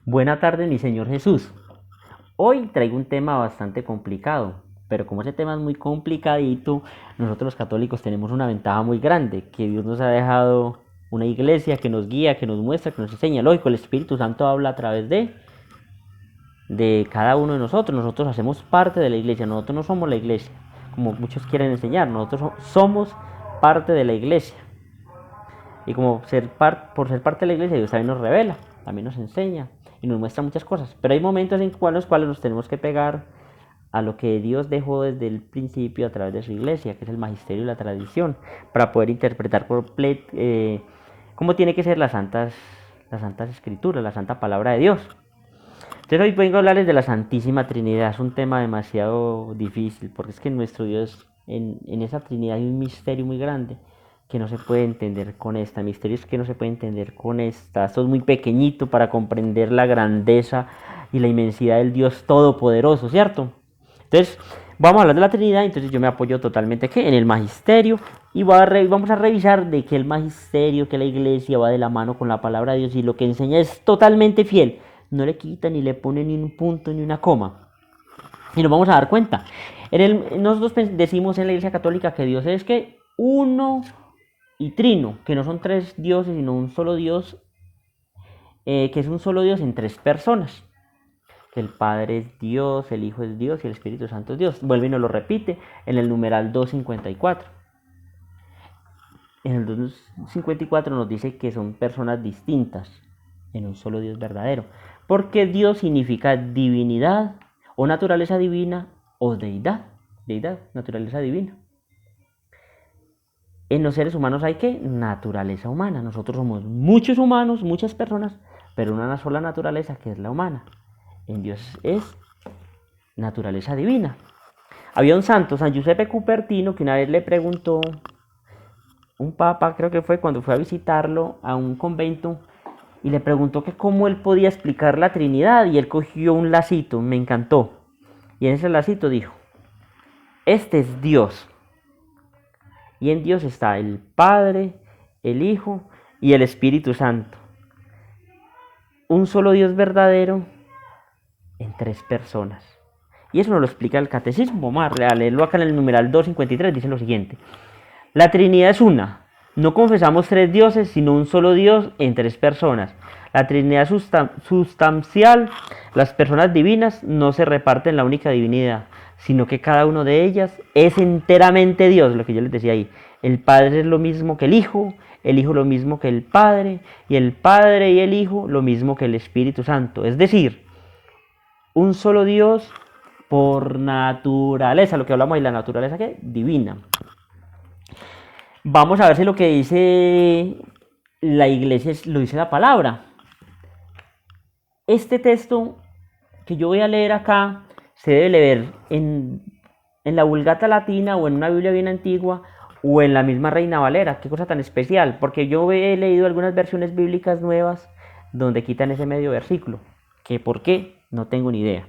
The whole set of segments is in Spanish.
Buena tarde, mi Señor Jesús. Hoy traigo un tema bastante complicado, pero como ese tema es muy complicadito, nosotros los católicos tenemos una ventaja muy grande, que Dios nos ha dejado una iglesia que nos guía, que nos muestra, que nos enseña. Lógico, el Espíritu Santo habla a través de cada uno de nosotros. Nosotros hacemos parte de la iglesia, nosotros no somos la iglesia, como muchos quieren enseñar. Nosotros somos parte de la iglesia. Y como por ser parte de la iglesia, Dios también nos revela, también nos enseña y nos muestra muchas cosas. Pero hay momentos en los cuales nos tenemos que pegar a lo que Dios dejó desde el principio a través de su iglesia, que es el magisterio y la tradición, para poder interpretar cómo tiene que ser las santas escrituras, la santa palabra de Dios. Entonces hoy vengo a hablarles de la Santísima Trinidad. Es un tema demasiado difícil, porque es que nuestro Dios, en esa Trinidad hay un misterio muy grande que no se puede entender con esta. Misterios que no se puede entender con esta. Esto es muy pequeñito para comprender la grandeza y la inmensidad del Dios Todopoderoso, ¿cierto? Entonces, vamos a hablar de la Trinidad. Entonces yo me apoyo totalmente ¿qué? En el magisterio. Y vamos a revisar de que el magisterio, que la iglesia va de la mano con la palabra de Dios y lo que enseña es totalmente fiel. No le quita ni le pone ni un punto ni una coma. Y nos vamos a dar cuenta. Nosotros decimos en la iglesia católica que Dios es que uno y trino, que no son tres dioses, sino un solo Dios, que es un solo Dios en tres personas. Que el Padre es Dios, el Hijo es Dios y el Espíritu Santo es Dios. Vuelve y nos lo repite en el numeral 254. En el 254 nos dice que son personas distintas en un solo Dios verdadero. Porque Dios significa divinidad o naturaleza divina o deidad. Deidad, naturaleza divina. En los seres humanos hay ¿qué? Naturaleza humana. Nosotros somos muchos humanos, muchas personas, pero una sola naturaleza que es la humana. En Dios es naturaleza divina. Había un santo, San Giuseppe Cupertino, que una vez le preguntó, un papa creo que fue cuando fue a visitarlo a un convento, y le preguntó que cómo él podía explicar la Trinidad, y él cogió un lacito, me encantó, y en ese lacito dijo, este es Dios, y en Dios está el Padre, el Hijo y el Espíritu Santo. Un solo Dios verdadero en tres personas. Y eso nos lo explica el catecismo. Vamos a leerlo acá en el numeral 253. Dice lo siguiente. La Trinidad es una. No confesamos tres dioses, sino un solo Dios en tres personas. La Trinidad sustancial, las personas divinas, no se reparten la única divinidad, sino que cada uno de ellas es enteramente Dios, lo que yo les decía ahí. El Padre es lo mismo que el Hijo lo mismo que el Padre, y el Padre y el Hijo lo mismo que el Espíritu Santo. Es decir, un solo Dios por naturaleza, lo que hablamos ahí, la naturaleza ¿qué? Divina. Vamos a ver si lo que dice la iglesia lo dice la palabra. Este texto que yo voy a leer acá se debe leer en la Vulgata Latina o en una Biblia bien antigua o en la misma Reina Valera. Qué cosa tan especial, porque yo he leído algunas versiones bíblicas nuevas donde quitan ese medio versículo. ¿Que por qué? No tengo ni idea.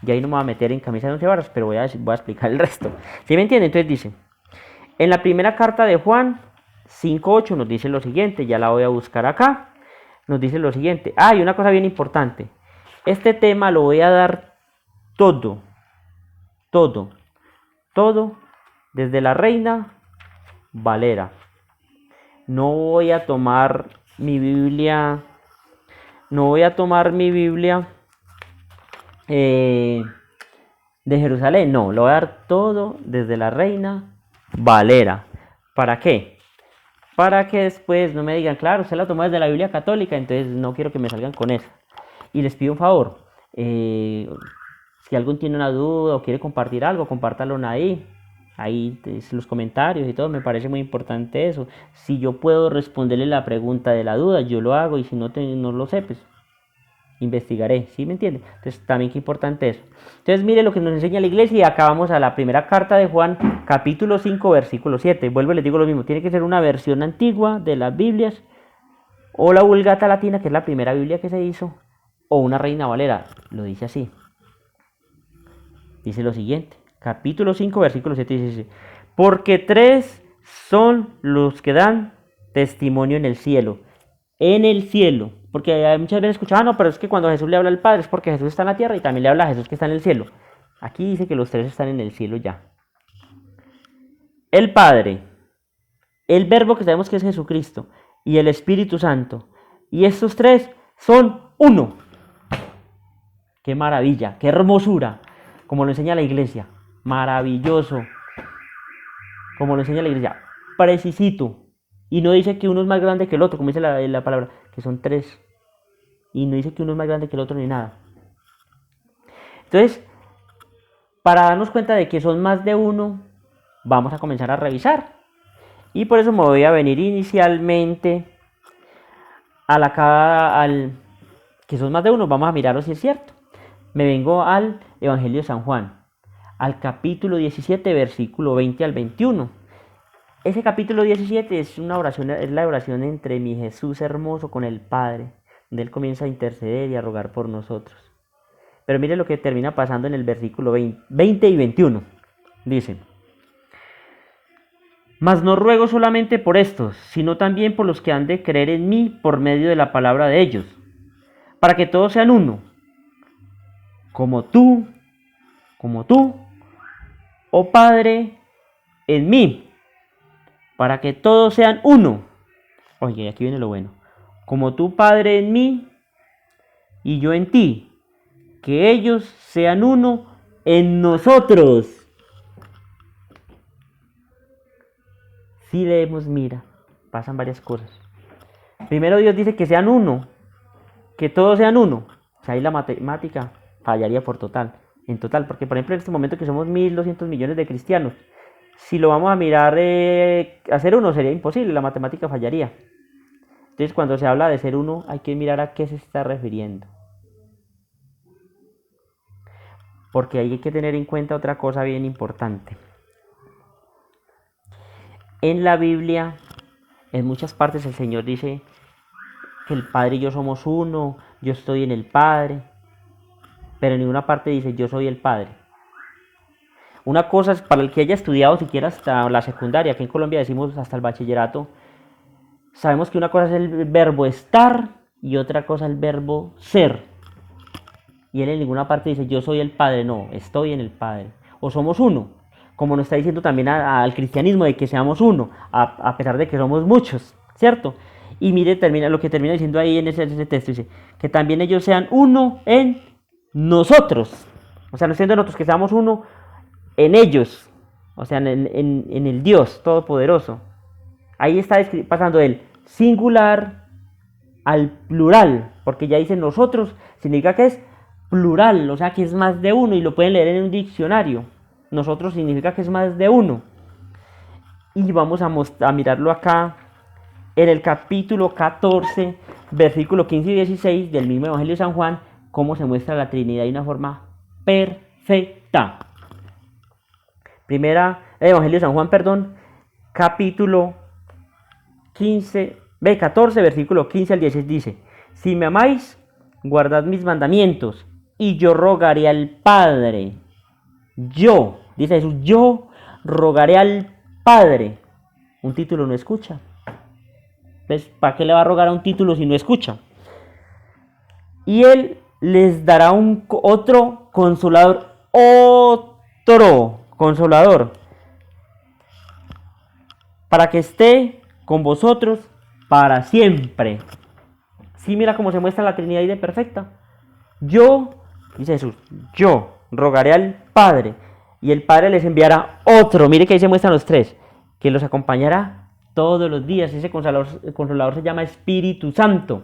Y ahí no me voy a meter en camisa de 11 varas, pero voy a explicar el resto. ¿Sí me entienden? Entonces dice, en la primera carta de Juan 5.8 nos dice lo siguiente, ya la voy a buscar acá. Nos dice lo siguiente. Y una cosa bien importante. Este tema lo voy a dar todo, desde la Reina Valera. No voy a tomar mi Biblia, de Jerusalén, no, lo voy a dar todo desde la Reina Valera. ¿Para qué? Para que después no me digan, claro, usted la tomó desde la Biblia católica, entonces no quiero que me salgan con eso. Y les pido un favor, si alguien tiene una duda o quiere compartir algo, compártalo ahí los comentarios y todo, me parece muy importante eso. Si yo puedo responderle la pregunta de la duda, yo lo hago, y si no lo sé, pues investigaré, ¿sí me entiende? Entonces también qué importante eso. Entonces mire lo que nos enseña la iglesia, y acá vamos a la primera carta de Juan, capítulo 5, versículo 7. Vuelvo y les digo lo mismo, tiene que ser una versión antigua de las Biblias, o la Vulgata Latina, que es la primera Biblia que se hizo, o una Reina Valera, lo dice así. Dice lo siguiente, capítulo 5, versículo 7, dice, porque tres son los que dan testimonio en el cielo, Porque hay muchas veces escuchado, no, pero es que cuando Jesús le habla al Padre es porque Jesús está en la tierra y también le habla a Jesús que está en el cielo. Aquí dice que los tres están en el cielo ya. El Padre, el Verbo que sabemos que es Jesucristo y el Espíritu Santo. Y estos tres son uno. ¡Qué maravilla! ¡Qué hermosura! Como lo enseña la iglesia. Maravilloso. Como lo enseña la iglesia. Precisito. Y no dice que uno es más grande que el otro, como dice la palabra, que son tres. Y no dice que uno es más grande que el otro ni nada. Entonces, para darnos cuenta de que son más de uno, vamos a comenzar a revisar. Y por eso me voy a venir inicialmente al que son más de uno. Vamos a mirarlo si es cierto. Me vengo al Evangelio de San Juan, al capítulo 17, versículo 20 al 21. Ese capítulo 17 es una oración, es la oración entre mi Jesús hermoso con el Padre, donde Él comienza a interceder y a rogar por nosotros. Pero mire lo que termina pasando en el versículo 20 y 21. Dice: mas no ruego solamente por estos, sino también por los que han de creer en mí por medio de la palabra de ellos, para que todos sean uno, como tú, oh Padre, en mí, para que todos sean uno. Oye, aquí viene lo bueno. Como tú, Padre, en mí y yo en ti, que ellos sean uno en nosotros. Si leemos, mira, pasan varias cosas. Primero Dios dice que sean uno, que todos sean uno. O sea, ahí la matemática fallaría por total, en total, porque por ejemplo en este momento que somos 1.200 millones de cristianos, si lo vamos a mirar, hacer uno sería imposible, la matemática fallaría. Entonces cuando se habla de ser uno hay que mirar a qué se está refiriendo. Porque hay que tener en cuenta otra cosa bien importante. En la Biblia, en muchas partes el Señor dice que el Padre y yo somos uno, yo estoy en el Padre, pero en ninguna parte dice yo soy el Padre. Una cosa es para el que haya estudiado siquiera hasta la secundaria, aquí en Colombia decimos hasta el bachillerato, sabemos que una cosa es el verbo estar y otra cosa el verbo ser. Y él en ninguna parte dice yo soy el Padre, no, estoy en el Padre. O somos uno, como nos está diciendo también al cristianismo de que seamos uno, a pesar de que somos muchos, ¿cierto? Y mire, lo que termina diciendo ahí en ese texto, dice que también ellos sean uno en nosotros. O sea, no siendo nosotros que seamos uno en ellos, o sea, en el Dios Todopoderoso. Ahí está pasando del singular al plural, porque ya dice nosotros, significa que es plural, o sea que es más de uno, y lo pueden leer en un diccionario. Nosotros significa que es más de uno. Y vamos a mirarlo acá en el capítulo 14, versículo 15 y 16 del mismo Evangelio de San Juan, cómo se muestra la Trinidad de una forma perfecta. Evangelio de San Juan, capítulo 14, versículo 15 al 16 dice: si me amáis, guardad mis mandamientos, y yo rogaré al Padre. Yo, dice Jesús, yo rogaré al Padre. Un título no escucha. ¿Ves? ¿Para qué le va a rogar a un título si no escucha? Y Él les dará otro consolador. Otro consolador. Para que esté con vosotros para siempre. Sí, mira cómo se muestra la Trinidad ahí de perfecta. Yo, dice Jesús, yo rogaré al Padre, y el Padre les enviará otro. Mire que ahí se muestran los tres, que los acompañará todos los días. Ese consolador se llama Espíritu Santo.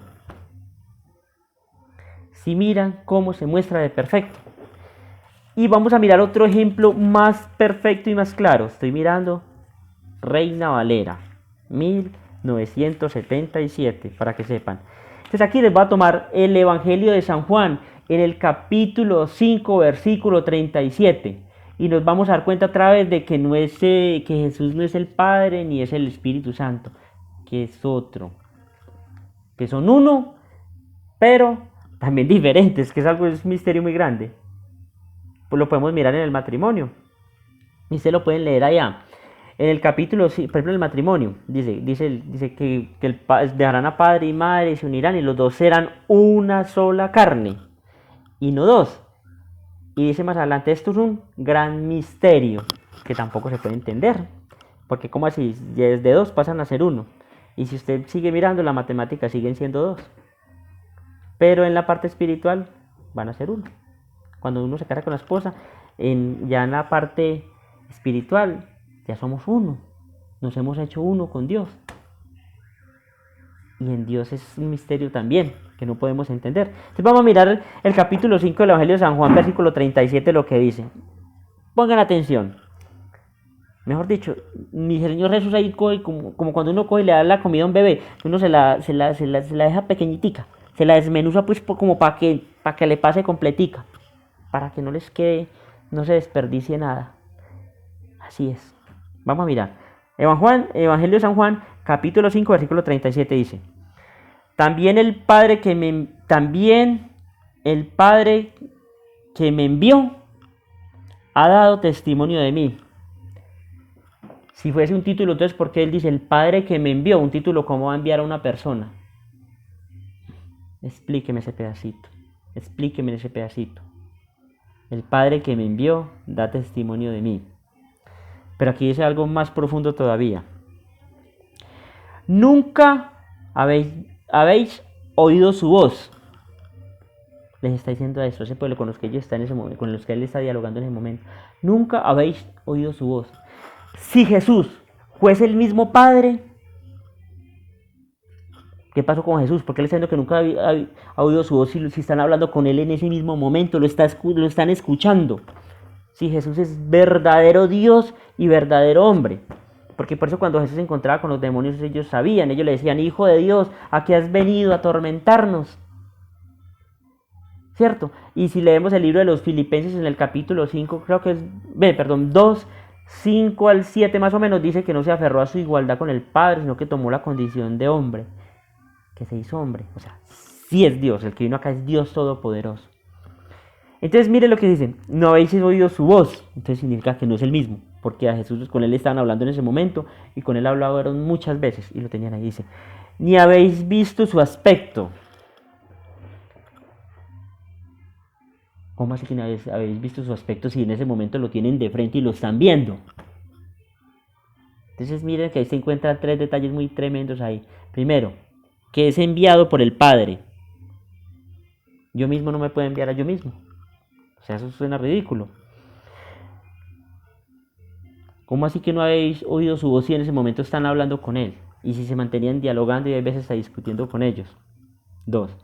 Si miran cómo se muestra de perfecto. Y vamos a mirar otro ejemplo más perfecto y más claro. Estoy mirando Reina Valera 1977, para que sepan. Entonces aquí les voy a tomar el Evangelio de San Juan en el capítulo 5, versículo 37. Y nos vamos a dar cuenta otra vez de que, que Jesús no es el Padre ni es el Espíritu Santo, que es otro. Que son uno, pero también diferentes, que es un misterio muy grande. Pues lo podemos mirar en el matrimonio. Y ustedes lo pueden leer allá. En el capítulo, por ejemplo, el matrimonio, dice que dejarán a padre y madre, se unirán y los dos serán una sola carne y no dos. Y dice más adelante, esto es un gran misterio que tampoco se puede entender. Porque como así, desde dos pasan a ser uno. Y si usted sigue mirando, las matemáticas siguen siendo dos. Pero en la parte espiritual van a ser uno. Cuando uno se casa con la esposa, ya en la parte espiritual, ya somos uno. Nos hemos hecho uno con Dios. Y en Dios es un misterio también, que no podemos entender. Entonces vamos a mirar el capítulo 5 del Evangelio de San Juan, versículo 37, lo que dice. Pongan atención. Mejor dicho, mi Señor Jesús ahí coge, como cuando uno coge y le da la comida a un bebé, uno se la deja pequeñitica, se la desmenuza pues como para que le pase completica, para que no les quede, no se desperdicie nada. Así es. Vamos a mirar. Evangelio de San Juan, capítulo 5, versículo 37 dice: También el Padre que me envió ha dado testimonio de mí. Si fuese un título, entonces, ¿por qué él dice el Padre que me envió? Un título, ¿cómo va a enviar a una persona? Explíqueme ese pedacito. Explíqueme ese pedacito. El Padre que me envió da testimonio de mí. Pero aquí dice algo más profundo todavía. Nunca habéis oído su voz. Les está diciendo a ese pueblo con los que ellos están en ese momento, con los que él está dialogando en ese momento. Nunca habéis oído su voz. Si Jesús fuese el mismo Padre, ¿qué pasó con Jesús? Porque él está diciendo que nunca ha oído su voz si están hablando con él en ese mismo momento, lo están escuchando. Si Jesús es verdadero Dios y verdadero hombre. Porque por eso cuando Jesús se encontraba con los demonios, ellos sabían, ellos le decían: Hijo de Dios, ¿a qué has venido a atormentarnos? ¿Cierto? Y si leemos el libro de los Filipenses en el capítulo 5, creo que es, 2, 5 al 7 más o menos, dice que no se aferró a su igualdad con el Padre, sino que tomó la condición de hombre, que se hizo hombre. O sea, sí es Dios, el que vino acá es Dios Todopoderoso. Entonces mire lo que dicen: no habéis oído su voz. Entonces significa que no es el mismo, porque a Jesús con él estaban hablando en ese momento y con él hablaron muchas veces y lo tenían ahí. Dice: ni habéis visto su aspecto. ¿Cómo así que no habéis visto su aspecto si en ese momento lo tienen de frente y lo están viendo? Entonces miren que ahí se encuentran 3 detalles muy tremendos ahí. Primero, que es enviado por el Padre. Yo mismo no me puedo enviar a yo mismo. O sea, eso suena ridículo. ¿Cómo así que no habéis oído su voz si en ese momento están hablando con él? Y si se mantenían dialogando y a veces está discutiendo con ellos. 2.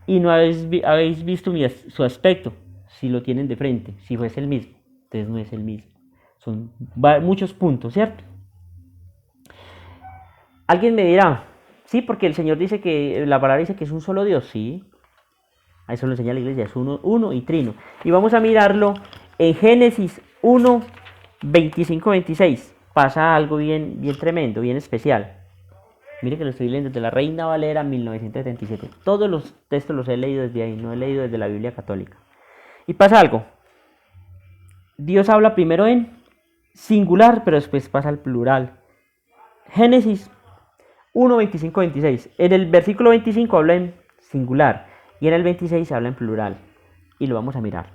Y no habéis visto su aspecto si lo tienen de frente. Si fuese el mismo. Entonces no es el mismo. Son muchos puntos, ¿cierto? Alguien me dirá: sí, porque el Señor dice que, la palabra dice que es un solo Dios. Sí. A eso lo enseña la iglesia, es uno y trino. Y vamos a mirarlo en Génesis 1, 25-26. Pasa algo bien tremendo, bien especial. Mire que lo estoy leyendo desde la Reina Valera 1977. Todos los textos los he leído desde ahí, no he leído desde la Biblia católica. Y pasa algo. Dios habla primero en singular, pero después pasa al plural. Génesis 1, 25-26. En el versículo 25 habla en singular y en el 26 habla en plural. Y lo vamos a mirar.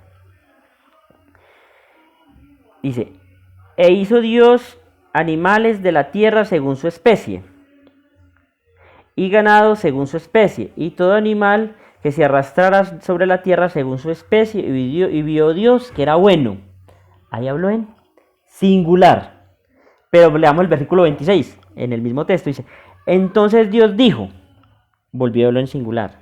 Dice: e hizo Dios animales de la tierra según su especie, y ganado según su especie, y todo animal que se arrastrara sobre la tierra según su especie, y vio Dios que era bueno. Ahí habló en singular. Pero leamos el versículo 26, en el mismo texto, dice: entonces Dios dijo, volvió a hablar en singular: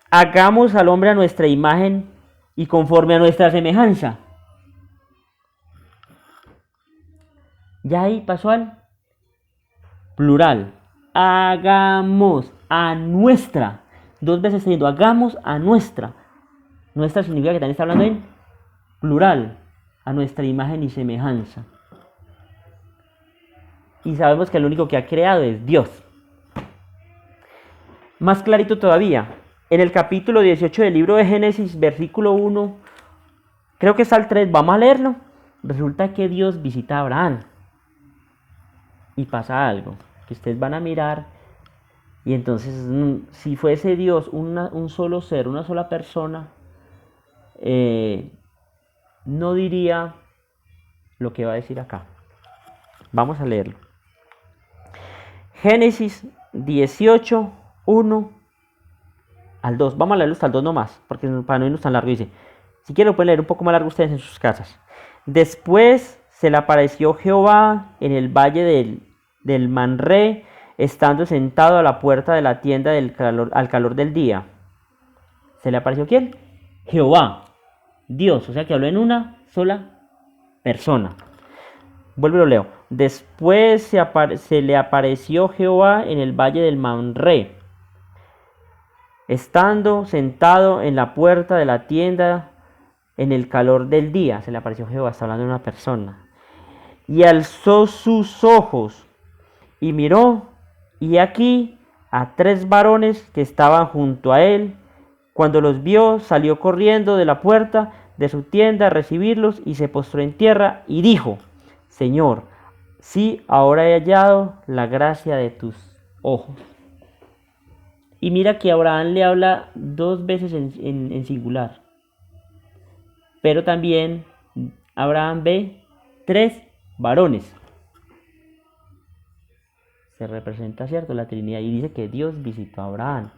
hagamos al hombre a nuestra imagen y conforme a nuestra semejanza. Ya ahí pasó al plural. Hagamos a nuestra. 2 veces está diciendo hagamos a nuestra. Nuestra significa que también está hablando en plural. A nuestra imagen y semejanza. Y sabemos que el único que ha creado es Dios. Más clarito todavía. En el capítulo 18 del libro de Génesis, versículo 1, creo que está el 3, vamos a leerlo. Resulta que Dios visita a Abraham. y pasa algo, que ustedes van a mirar y entonces si fuese Dios un solo ser, una sola persona, no diría lo que va a decir acá. Vamos a leerlo. Génesis 18, 1 al 2. Vamos a leerlo hasta el 2 nomás, porque para no irnos tan largo. Dice, si quieren lo pueden leer un poco más largo ustedes en sus casas. Después se le apareció Jehová en el valle del Manré, estando sentado a la puerta de la tienda al calor del día. ¿Se le apareció quién? Jehová, Dios, o sea que habló en una sola persona. Vuelvo y lo leo. Después se le apareció Jehová en el valle del Manré, estando sentado en la puerta de la tienda en el calor del día. Se le apareció Jehová, está hablando de una persona. Y alzó sus ojos y miró, y aquí a 3 varones que estaban junto a él. Cuando los vio, salió corriendo de la puerta de su tienda a recibirlos y se postró en tierra y dijo, Señor, sí, ahora he hallado la gracia de tus ojos. Y mira que Abraham le habla 2 veces en singular. Pero también Abraham ve 3 varones. Se representa, ¿cierto?, la Trinidad. Y dice que Dios visitó a Abraham.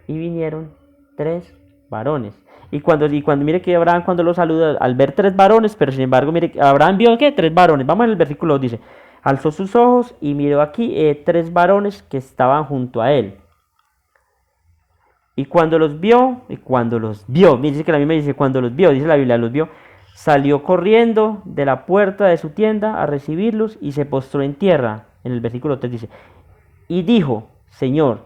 Y vinieron 3 varones. Y cuando mire que Abraham cuando lo saluda, al ver 3 varones, pero sin embargo, mire, Abraham vio que 3 varones. Vamos al versículo 2, dice, alzó sus ojos y miró aquí 3 varones que estaban junto a él. Y cuando los vio, dice que la misma dice, cuando los vio, dice la Biblia, los vio, salió corriendo de la puerta de su tienda a recibirlos y se postró en tierra. En el versículo 3 dice, y dijo, Señor,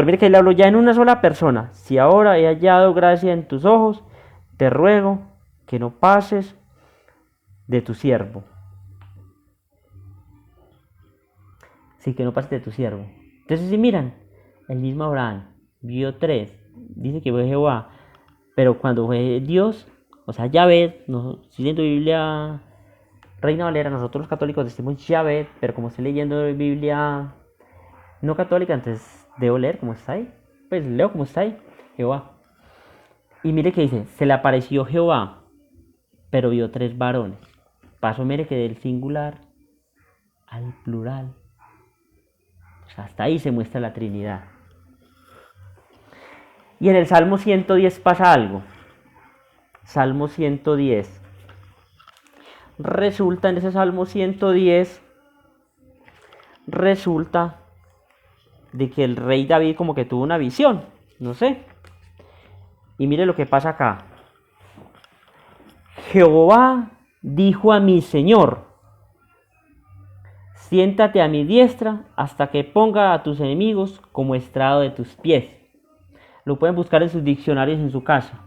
mire que le hablo ya en una sola persona, si ahora he hallado gracia en tus ojos, te ruego que no pases de tu siervo. Sí, que no pases de tu siervo. Entonces, si miran, el mismo Abraham vio 3, dice que fue Jehová, pero cuando fue Dios, o sea, Yahvé, no, si leyendo Biblia Reina Valera, nosotros los católicos decimos Yahvé, pero como estoy leyendo Biblia no católica, entonces debo leer como está ahí, pues leo como está ahí, Jehová. Y mire que dice, se le apareció Jehová, pero vio 3 varones. Paso, mire que del singular al plural. O sea, hasta ahí se muestra la Trinidad. Y en el Salmo 110 pasa algo. Salmo 110. Resulta en ese Salmo 110, resulta de que el rey David como que tuvo una visión, no sé. Y mire lo que pasa acá. Jehová dijo a mi Señor, siéntate a mi diestra hasta que ponga a tus enemigos como estrado de tus pies. Lo pueden buscar en sus diccionarios en su casa.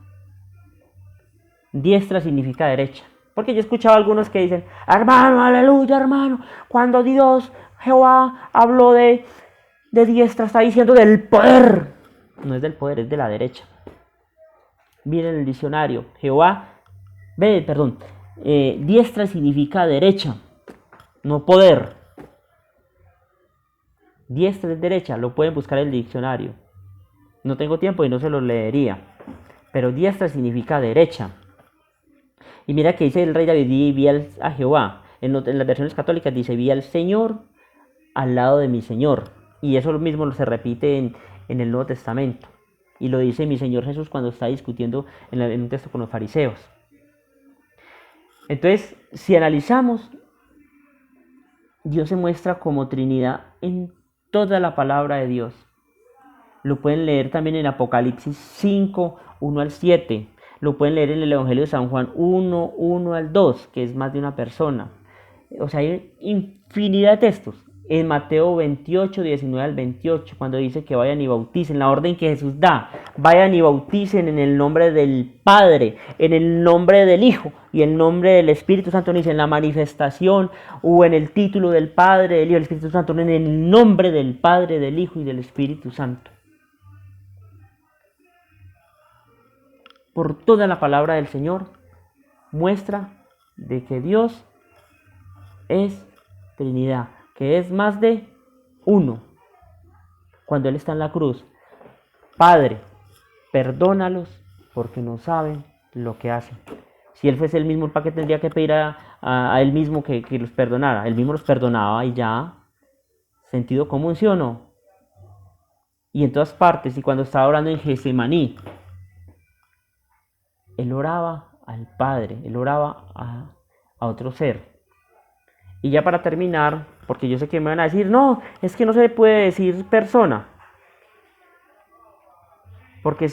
Diestra significa derecha. Porque yo he escuchado a algunos que dicen, hermano, aleluya, hermano, cuando Dios, Jehová, habló de diestra, está diciendo del poder. No es del poder, es de la derecha. Miren el diccionario, diestra significa derecha, no poder. Diestra es derecha, lo pueden buscar en el diccionario. No tengo tiempo y no se lo leería. Pero diestra significa derecha. Y mira que dice el rey David, vi a Jehová. En las versiones católicas dice, vi al Señor al lado de mi Señor. Y eso mismo se repite en el Nuevo Testamento. Y lo dice mi Señor Jesús cuando está discutiendo en un texto con los fariseos. Entonces, si analizamos, Dios se muestra como Trinidad en toda la palabra de Dios. Lo pueden leer también en Apocalipsis 5, 1 al 7. Lo pueden leer en el Evangelio de San Juan 1, 1 al 2, que es más de una persona. O sea, hay infinidad de textos. En Mateo 28, 19 al 28, cuando dice que vayan y bauticen, la orden que Jesús da, vayan y bauticen en el nombre del Padre, en el nombre del Hijo y en el nombre del Espíritu Santo, no dice en la manifestación o en el título del Padre, del Hijo y del Espíritu Santo, no, en el nombre del Padre, del Hijo y del Espíritu Santo. Por toda la palabra del Señor muestra de que Dios es Trinidad, que es más de uno. Cuando Él está en la cruz, Padre, perdónalos porque no saben lo que hacen. Si Él fuese el mismo, ¿para qué tendría que pedir a Él mismo que los perdonara? Él mismo los perdonaba y ya. Sentido común, ¿sí o no? Y en todas partes, y cuando estaba orando en Getsemaní, Él oraba al Padre, Él oraba a otro ser. Y ya para terminar, porque yo sé que me van a decir, no, es que no se puede decir persona, porque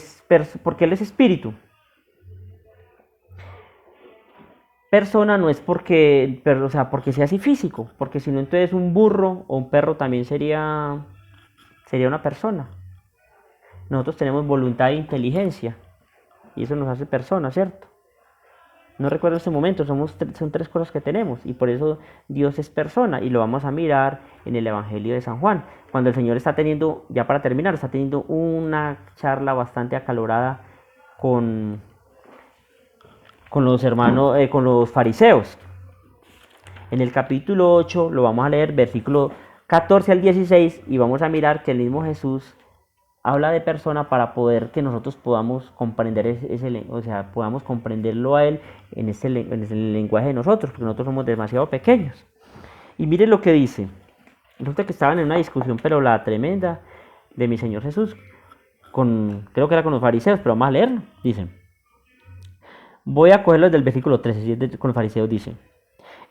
Él es espíritu. Persona no es porque sea así físico, porque si no entonces un burro o un perro también sería una persona. Nosotros tenemos voluntad e inteligencia y eso nos hace personas, ¿cierto? No recuerdo este momento, son tres cosas que tenemos y por eso Dios es persona y lo vamos a mirar en el Evangelio de San Juan, cuando el Señor está teniendo, ya para terminar, está teniendo una charla bastante acalorada con los hermanos, con los fariseos. En el capítulo 8 lo vamos a leer, versículo 14 al 16, y vamos a mirar que el mismo Jesús habla de persona para poder que nosotros podamos comprender podamos comprenderlo a Él en ese lenguaje de nosotros, porque nosotros somos demasiado pequeños. Y mire lo que dice. Resulta que estaban en una discusión, pero la tremenda, de mi Señor Jesús, creo que era con los fariseos, pero vamos a leerlo. Dice, voy a cogerlo desde el versículo 13, con los fariseos dice,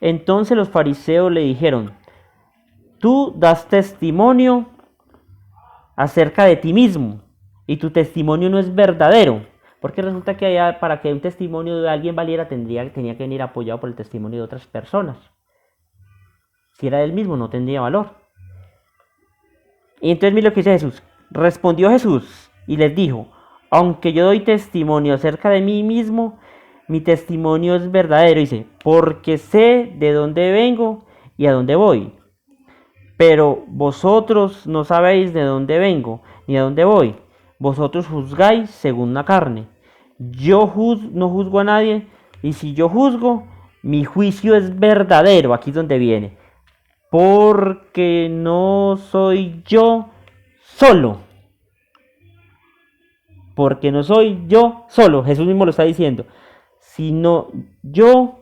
entonces los fariseos le dijeron, tú das testimonio acerca de ti mismo y tu testimonio no es verdadero, porque resulta que para que un testimonio de alguien valiera tenía que venir apoyado por el testimonio de otras personas. Si era él mismo no tendría valor. Y entonces mira lo que dice Jesús. Respondió Jesús y les dijo, aunque yo doy testimonio acerca de mí mismo, mi testimonio es verdadero. Dice, porque sé de dónde vengo y a dónde voy. Pero vosotros no sabéis de dónde vengo ni a dónde voy. Vosotros juzgáis según la carne. Yo no juzgo a nadie, y si yo juzgo, mi juicio es verdadero. Aquí es donde viene. Porque no soy yo solo. Porque no soy yo solo. Jesús mismo lo está diciendo. Sino yo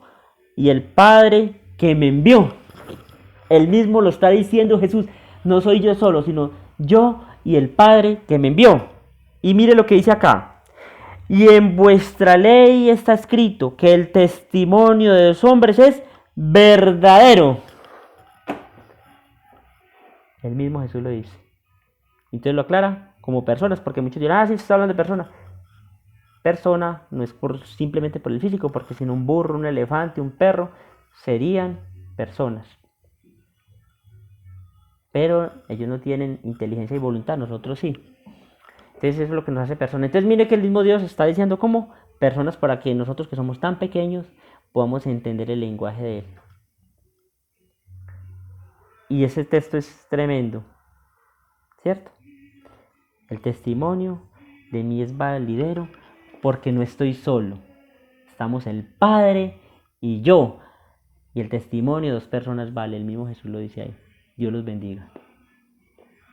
y el Padre que me envió. Él mismo lo está diciendo Jesús. No soy yo solo, sino yo y el Padre que me envió. Y mire lo que dice acá. Y en vuestra ley está escrito que el testimonio de los hombres es verdadero. El mismo Jesús lo dice. Entonces lo aclara como personas, porque muchos dirán, sí, se está hablando de personas. Persona no es simplemente por el físico, porque si no un burro, un elefante, un perro, serían personas. Pero ellos no tienen inteligencia y voluntad, nosotros sí. Entonces eso es lo que nos hace personas. Entonces mire que el mismo Dios está diciendo como personas para que nosotros que somos tan pequeños podamos entender el lenguaje de Él. Y ese texto es tremendo, ¿cierto? El testimonio de mí es validero porque no estoy solo. Estamos el Padre y yo. Y el testimonio de dos personas vale. El mismo Jesús lo dice ahí. Dios los bendiga.